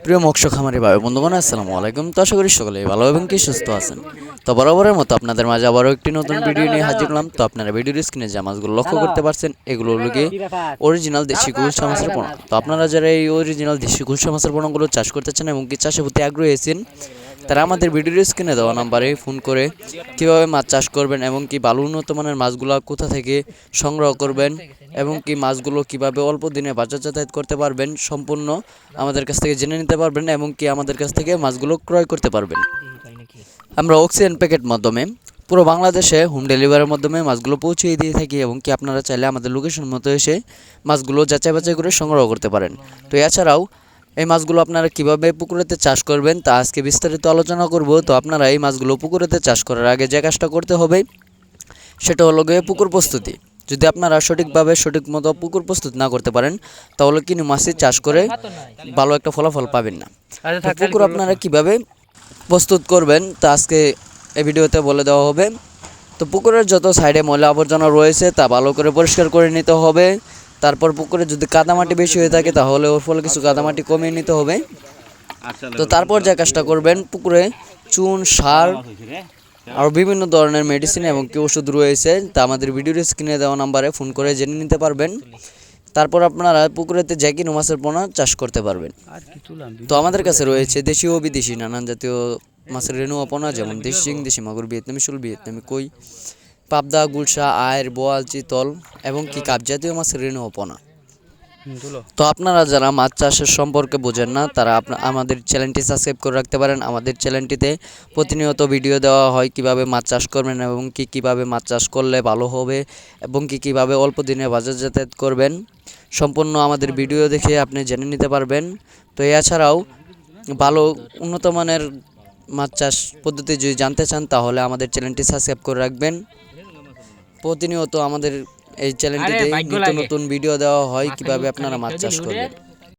প্রিয় মৎস্য খামারি ভাই বন্ধুগণ, আসসালামু আলাইকুম। তো আশা করি সকলেই ভালো এবং কি সুস্থ আছেন। তো বরাবরের মতো আপনাদের মাঝে আবারও একটি নতুন ভিডিও নিয়ে হাজির হলাম। তো আপনারা ভিডিওর স্ক্রিনে যে মাছগুলো লক্ষ্য করতে পারছেন, এগুলো হলো অরিজিনাল দেশি গুলশা মাছের পোনা। তো আপনারা যারা এই অরিজিনাল দেশি গুলশা মাছের পোনাগুলো চাষ করতে চান এবং কি চাষের প্রতি আগ্রহী আছেন, তারা আমাদের ভিডিওর স্ক্রিনে দেওয়া নাম্বারে ফোন করে কীভাবে মাছ চাষ করবেন এবং কি ভালো উন্নত মানের মাছগুলো কোথা থেকে সংগ্রহ করবেন এবং কি মাছগুলো কিভাবে অল্প দিনে বাজার যাতায়াত করতে পারবেন সম্পূর্ণ আমাদের কাছ থেকে জেনে নিতে পারবেন এবং কি আমাদের কাছ থেকে মাছগুলো ক্রয় করতে পারবেন। আমরা অক্সিজেন প্যাকেট মাধ্যমে পুরো বাংলাদেশে হোম ডেলিভারির মাধ্যমে মাছগুলো পৌঁছিয়ে দিয়ে থাকি এবং কি আপনারা চাইলে আমাদের লোকেশন মতো এসে মাছগুলো যাচাই বাছাই করে সংগ্রহ করতে পারেন। তো এছাড়াও এই মাছগুলো আপনারা কিভাবে পুকুরেতে চাষ করবেন তা আজকে বিস্তারিত আলোচনা করব। তো আপনারা এই মাছগুলো পুকুরেতে চাষ করার আগে যে কাজটা করতে হবে সেটা হলো গিয়ে পুকুর প্রস্তুতি। যদি আপনারা সঠিকভাবে সঠিক মতো পুকুর প্রস্তুত না করতে পারেন তাহলে কিনে মাছের চাষ করে ভালো একটা ফলাফল পাবেন না। পুকুর আপনারা কিভাবে প্রস্তুত করবেন তা আজকে এই ভিডিওতে বলে দেওয়া হবে। তো পুকুরের যত সাইডে ময়লা আবর্জনা রয়েছে তা ভালো করে পরিষ্কার করে নিতে হবে। তারপর পুকুরে যদি কাদামাটি বেশি হয়ে থাকে তাহলে ওর ফলে কিছু কাদামাটি কমিয়ে নিতে হবে। তো তারপর যে কাজটা করবেন, পুকুরে চুন, সার আর বিভিন্ন ধরনের মেডিসিন এবং কি ওষুধ রয়েছে তা আমাদের ভিডিওর স্ক্রিনে দেওয়া নাম্বারে ফোন করে জেনে নিতে পারবেন। তারপর আপনারা পুকুরেতে যে কোনো মাছের পোনা চাষ করতে পারবেন। তো আমাদের কাছে রয়েছে দেশি ও বিদেশি নানান জাতীয় মাছের রেণুয়া পোনা, যেমন দেশি শিং, দেশি মাগুর, ভিয়েতনামি শোল, ভিয়েতনামি কই, পাবদা, গুলশা, আয়ের, বোয়াল, চিতল এবং কি কাপ জাতীয় মাছের রেণুয়া পোনা। তো আপনারা যারা মাছ চাষের সম্পর্কে বোঝেন না তারা আমাদের চ্যানেলটি সাবস্ক্রাইব করে রাখতে পারেন। আমাদের চ্যানেলটিতে প্রতিনিয়ত ভিডিও দেওয়া হয় কিভাবে মাছ চাষ করবেন এবং কিভাবে মাছ চাষ করলে ভালো হবে এবং কিভাবে অল্প দিনে বাজার যাতায়াত করবেন সম্পূর্ণ আমাদের ভিডিও দেখে আপনি জেনে নিতে পারবেন। তো এছাড়াও ভালো উন্নত মানের মাছ চাষ পদ্ধতি যদি জানতে চান তাহলে আমাদের চ্যানেলটি সাবস্ক্রাইব করে রাখবেন। প্রতিনিয়ত আমাদের এই চ্যানেলটিতে নিত্য নতুন ভিডিও দেওয়া হয় কিভাবে আপনারা মাছ চাষ করবেন।